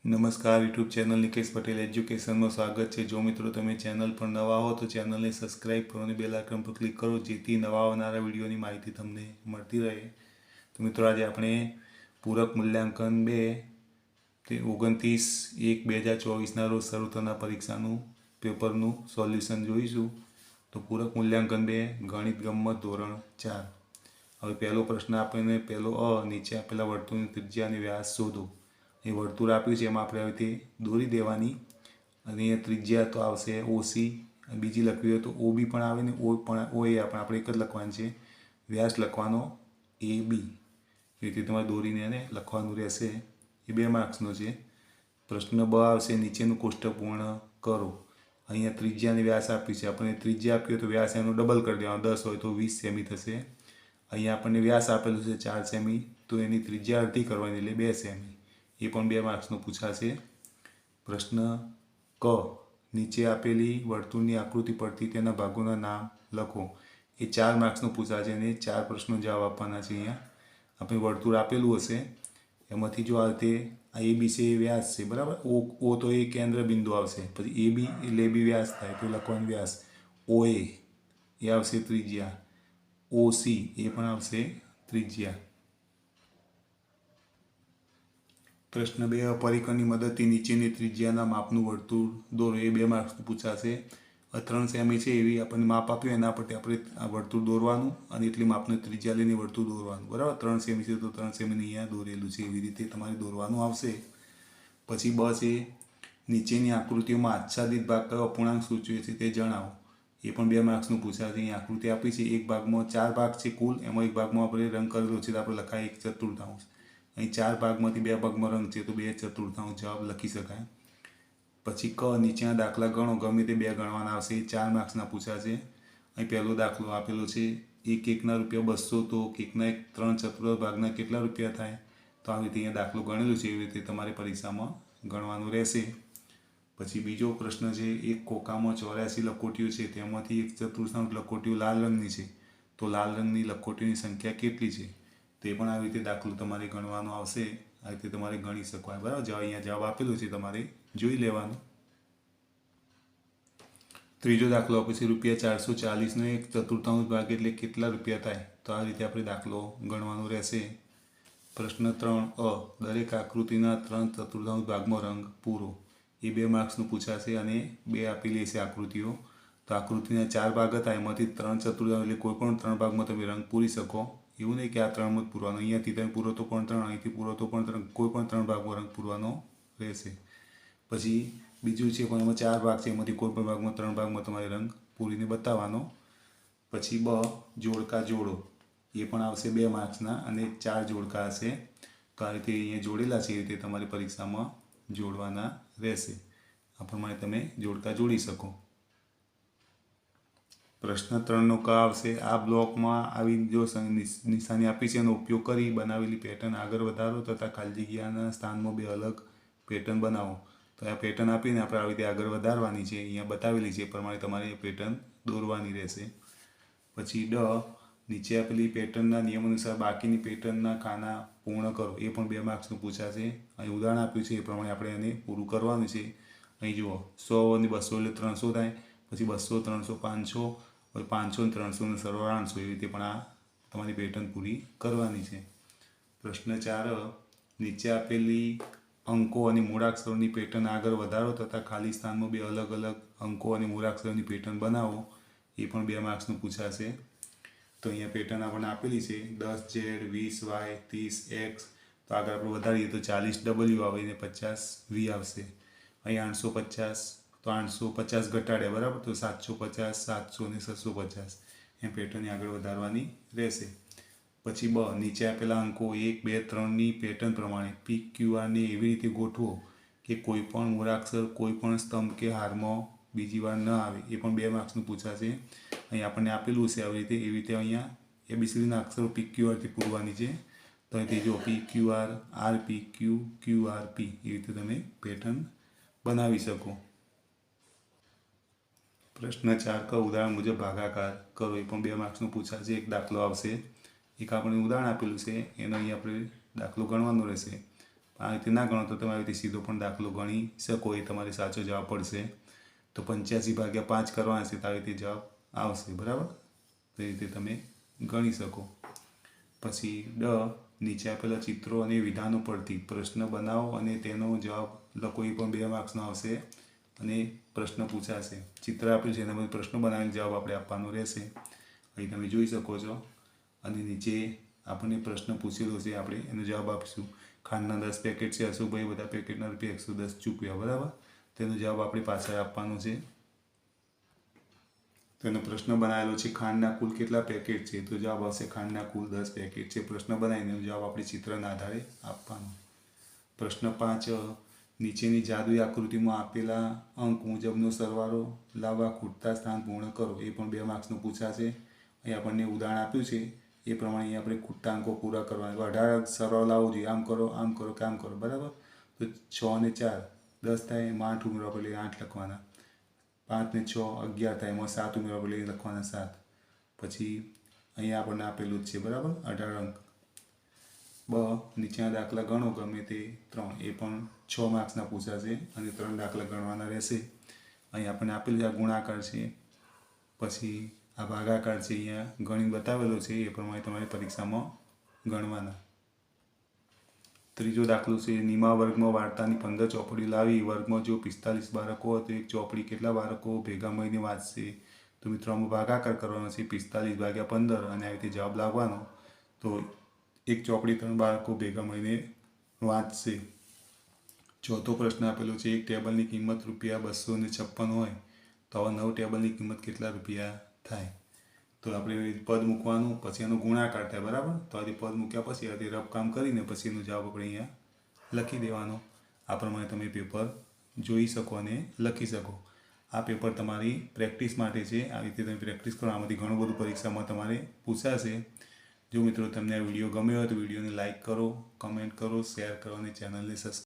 નમસ્કાર YouTube channel Nikesh Patel એજ્યુકેશનમાં સ્વાગત છે। જો મિત્રો તમે ચેનલ પર નવા હો તો ચેનલને સબસ્ક્રાઇબ કરો અને બેલ આઇકન પર ક્લિક કરો જેથી નવા આવનારા વિડીયોની માહિતી તમને મળતી રહે। તો મિત્રો આજે આપણે પૂરક મૂલ્યાંકન 2 તે 29/1/2024ના રોજ શરૂ થનાર પરીક્ષાનું પેપરનું સોલ્યુશન જોઈશું। તો પૂરક મૂલ્યાંકન 2 ગણિત ગમ્મત ધોરણ 4। હવે પહેલો પ્રશ્ન આપણને પહેલો નીચે આપેલા વર્તુળની ત્રિજ્યા અને વ્યાસ શોધો। એ વર્તુળ આપ્યું છે એમાં આપણે આવી રીતે દોરી દેવાની અને અહીંયા ત્રિજ્યા તો આવશે ઓસી, બીજી લખવી હોય તો ઓબી પણ આવે ને ઓએ આપણે એક જ લખવાનું છે, વ્યાસ લખવાનો એ બી, એ રીતે તમારે દોરીને એને લખવાનું રહેશે। એ 2 માર્ક્સનો છે। પ્રશ્ન બ આવશે નીચેનું કોષ્ટક પૂર્ણ કરો। અહીંયા ત્રિજ્યા અને વ્યાસ આપ્યું છે, આપણને ત્રિજ્યા આપ્યું તો વ્યાસ એનો ડબલ કરી દેવાનો, 10 હોય તો 20 સેમી થશે। અહીંયા આપણને વ્યાસ આપેલું છે 4 સેમી, તો એની ત્રિજ્યા અડધી કરવાની એટલે 2 સેમી, એ પણ 2 માર્ક્સનો પૂછાશે। પ્રશ્ન ક નીચે આપેલી વર્તુળની આકૃતિ પરથી તેના ભાગોના નામ લખો। એ 4 માર્ક્સનો પૂછાશે અને 4 પ્રશ્નો જવાબ આપવાના છે। અહીંયા આપણે વર્તુળ આપેલું હશે એમાંથી જો આ રીતે આ એ બી છે એ વ્યાસ છે, બરાબર। ઓ તો એ કેન્દ્ર બિંદુ આવશે, પછી એ બી એટલે એ બી વ્યાસ થાય તો લખવાનું વ્યાસ, ઓ એ આવશે ત્રિજ્યા, ઓ સી એ પણ આવશે ત્રિજ્યા। પ્રશ્ન 2 પરિકરની મદદથી નીચેની ત્રિજ્યાના માપનું વર્તુળ દોરો। એ 2 માર્ક્સનું પૂછાશે। 3 સેમી છે એવી આપણને માપ આપ્યું, એના પરથી આપણે આ વર્તુળ દોરવાનું અને એટલી માપની ત્રિજ્યા લઈને વર્તુળ દોરવાનું, બરાબર। 3 સેમી છે તો 3 સેમીને અહીંયા દોરેલું છે, એવી રીતે તમારે દોરવાનું આવશે। પછી બ છે નીચેની આકૃતિઓમાં આચ્છાદિત ભાગ કયો અપૂર્ણાંક સૂચવે છે તે જણાવો। એ પણ 2 માર્ક્સનું પૂછાશે। અહીં આકૃતિ આપી છે, એક ભાગમાં 4 ભાગ છે કુલ, એમાં એક ભાગમાં આપણે રંગ કરેલો છે તો આપણે લખાય 1/4। અહીં 4 ભાગમાંથી 2 ભાગમાં રંગ છે તો 2/4 જવાબ લખી શકાય। પછી ક નીચેના દાખલા ગણો, ગમે તે 2 ગણવાના આવશે, એ 4 માર્ક્સના પૂછાશે। અહીં પહેલો દાખલો આપેલો છે, એક એકના રૂપિયા 200, તો એકના 3/4 ભાગના કેટલા રૂપિયા થાય, તો આવી રીતે અહીંયા દાખલો ગણેલો છે, એવી રીતે તમારે પરીક્ષામાં ગણવાનું રહેશે। પછી બીજો પ્રશ્ન છે, એક ખોખામાં 84 લખોટીઓ છે, તેમાંથી 1/4 લખોટીઓ લાલ રંગની છે, તો લાલ રંગની લખોટીઓની સંખ્યા કેટલી છે, તે પણ આવી રીતે દાખલો તમારે ગણવાનો આવશે। આ રીતે તમારે ગણી શકાય, બરાબર। અહીંયા જવાબ આપેલો છે, તમારે જોઈ લેવાનું। ત્રીજો દાખલો આપે છે, ₹440નો 1/4 ભાગ એટલે કેટલા રૂપિયા થાય, તો આ રીતે આપણે દાખલો ગણવાનો રહેશે। પ્રશ્ન 3 દરેક આકૃતિના 3/4 ભાગમાં રંગ પૂરો। એ 2 માર્ક્સનું પૂછાશે અને 2 આપેલી છે આકૃતિઓ, તો આકૃતિના 4 ભાગ હતા, એમાંથી 3/4 એટલે કોઈ પણ 3 ભાગમાં તમે રંગ પૂરી શકો, એવું નહીં કે આ 3માં જ પૂરવાનો, અહીંયાથી તમે પૂરો તો પણ 3, અહીંથી પૂરો તો પણ 3, કોઈ પણ 3 ભાગમાં રંગ પૂરવાનો રહેશે। પછી બીજું છે પણ એમાં 4 ભાગ છે, એમાંથી કોઈ પણ ભાગમાં 3 ભાગમાં તમારે રંગ પૂરીને બતાવવાનો। પછી બ જોડકા જોડો, એ પણ આવશે 2 માર્ક્સના અને 4 જોડકા હશે, તો આ રીતે અહીંયા જોડેલા છે, એ રીતે તમારી પરીક્ષામાં જોડવાના રહેશે। આ પ્રમાણે તમે જોડકા જોડી શકો। પ્રશ્ન 3નો ક આવશે, આ બ્લોકમાં આવી જો નિશાની આપી છે એનો ઉપયોગ કરી બનાવેલી પેટર્ન આગળ વધારો તથા ખાલી જગ્યાના સ્થાનમાં 2 અલગ પેટર્ન બનાવો। તો આ પેટર્ન આપીને આપણે આવી રીતે આગળ વધારવાની છે, અહીંયા બતાવેલી છે એ પ્રમાણે તમારે એ પેટર્ન દોરવાની રહેશે। પછી ડ નીચે આપેલી પેટર્નના નિયમ અનુસાર બાકીની પેટર્નના ખાના પૂર્ણ કરો। એ પણ 2 માર્ક્સનું પૂછાશે। અહીં ઉદાહરણ આપ્યું છે એ પ્રમાણે આપણે એને પૂરું કરવાનું છે। અહીં જુઓ 100 અને 200 એટલે 300 થાય, પછી 200, 300, 500, હવે 500 અને 300નો સરવાળો 800, એવી રીતે પણ આ તમારી પેટર્ન પૂરી કરવાની છે। પ્રશ્ન 4 નીચે આપેલી અંકો અને મૂળાક્ષરોની પેટર્ન આગળ વધારો તથા ખાલી સ્થાનમાં 2 અલગ અલગ અંકો અને મૂળાક્ષરોની પેટર્ન બનાવો। એ પણ 2 માર્ક્સનું પૂછાશે। તો અહીંયા પેટર્ન આપણને આપેલી છે 10Z, 20Y, 30X, તો આગળ આપણે વધારીએ તો 40W આવે અને 50V આવશે। અહીં 850, તો 850 ઘટાડ્યા, બરાબર, તો 750, 700 અને 650 એમ પેટર્નની આગળ વધારવાની રહેશે। પછી બ નીચે આપેલા અંકો 1, 2, 3ની પેટર્ન પ્રમાણે PQRને એવી રીતે ગોઠવો કે કોઈ પણ મૂળાક્ષર કોઈ પણ સ્તંભ કે હારમાં બીજી વાર ન આવે। એ પણ 2 માર્ક્સનું પૂછાશે। અહીં આપણને આપેલું છે આવી રીતે, એવી રીતે અહીંયા ABCDના અક્ષરો PQRથી પૂરવાની છે, તો અહીંથી જો PQR, RPQ, QRP, એ રીતે તમે પેટર્ન બનાવી શકો। પ્રશ્ન 4 ક ઉદાહરણ મુજબ ભાગાકાર કરો। એ પણ 2 માર્ક્સનું પૂછાશે। એક દાખલો આવશે, એક આપણે ઉદાહરણ આપેલું છે, એનો અહીં આપણે દાખલો ગણવાનો રહેશે। આ રીતે ના ગણો તો તમે આવી રીતે સીધો પણ દાખલો ગણી શકો. એ તમારે સાચો જવાબ પડશે. તો 85/5 કરવાના છે તો આવી રીતે જવાબ આવશે. બરાબર, તો એ રીતે તમે ગણી શકો. પછી નીચે આપેલા ચિત્રો અને વિધાનો પરથી પ્રશ્ન બનાવો અને તેનો જવાબ લખો. એ પણ 2 માર્ક્સનો આવશે અને પ્રશ્ન પૂછાશે. ચિત્ર આપ્યું છે એના પછી પ્રશ્નો બનાવીને જવાબ આપણે આપવાનો રહેશે. અહીં તમે જોઈ શકો છો. અને નીચે આપણને પ્રશ્ન પૂછેલો છે, આપણે એનો જવાબ આપીશું. ખાંડના 10 પેકેટ છે, અશુભાઈ બધા પેકેટના ₹110 ચૂકવ્યા. બરાબર, તેનો જવાબ આપણે પાછળ આપવાનો છે. તેનો પ્રશ્ન બનાવેલો છે, ખાંડના કુલ કેટલા પેકેટ છે? તો જવાબ આવશે ખાંડના કુલ 10 પેકેટ છે. પ્રશ્ન બનાવીને જવાબ આપણે ચિત્રના આધારે આપવાનો. પ્રશ્ન 5, નીચેની જાદુઈ આકૃતિમાં આપેલા અંક મુજબનો સરવાળો લાવવા ખૂટતા સ્થાન પૂર્ણ કરો. એ પણ 2 માર્ક્સનું પૂછાશે. અહીં આપણને ઉદાહરણ આપ્યું છે એ પ્રમાણે અહીં આપણે ખૂટતા અંકો પૂરા કરવાના. 18 સરવાળો લાવવો જોઈએ, આમ કરો, આમ કરો કે આમ કરો. બરાબર, તો 6 અને 4 10 થાય, એમાં 8 ઉમેરવા પડે 8 લખવાના. 5 ને 6 11 થાય, એમાં 7 ઉમેરવા પડે લખવાના 7. પછી અહીંયા આપણને આપેલું જ છે. બરાબર, 18 અંક. નીચેના દાખલા ગણો ગમે તે 3. એ પણ 6 માર્ક્સના પૂછાશે અને 3 દાખલા ગણવાના રહેશે. અહીં આપણને આપેલું છે આ ગુણાકાર છે, પછી આ ભાગાકાર છે, અહીંયા ગણી બતાવેલો છે. એ પ્રમાણે તમારી પરીક્ષામાં ગણવાના. ત્રીજો દાખલો છે, નીમા વર્ગમાં વાર્તાની 15 ચોપડી લાવી. વર્ગમાં જો 45 બાળકો હોય તો એક ચોપડી કેટલા બાળકો ભેગા મળીને વાંચશે? તો મિત્રો આમાં ભાગાકાર કરવાનો છે 45/15 અને આ રીતે જવાબ લાવવાનો. તો એક ચોપડી 3 બાળકો ભેગા મળીને વાંચશે. ચોથો પ્રશ્ન આપેલો છે, એક ટેબલની કિંમત ₹256 હોય તો આવા 9 ટેબલની કિંમત કેટલા રૂપિયા થાય? તો આપણે પદ મૂકવાનું, પછી એનો ગુણાકાર થાય. બરાબર, તો આ પદ મૂક્યા પછી આ રફ કામ કરીને પછી એનો જવાબ આપણે અહીંયા લખી દેવાનો. આ પ્રમાણે તમે પેપર જોઈ શકો અને લખી શકો. આ પેપર તમારી પ્રેક્ટિસ માટે છે. આ રીતે તમે પ્રેક્ટિસ કરો. આમાંથી ઘણું બધું પરીક્ષામાં તમારે પૂછાશે. જો મિત્રો તમને આ વિડીયો ગમ્યો હોય તો વિડીયોને લાઇક કરો, કમેન્ટ કરો, શેર કરો અને ચેનલને સબસ્ક્રાઈબ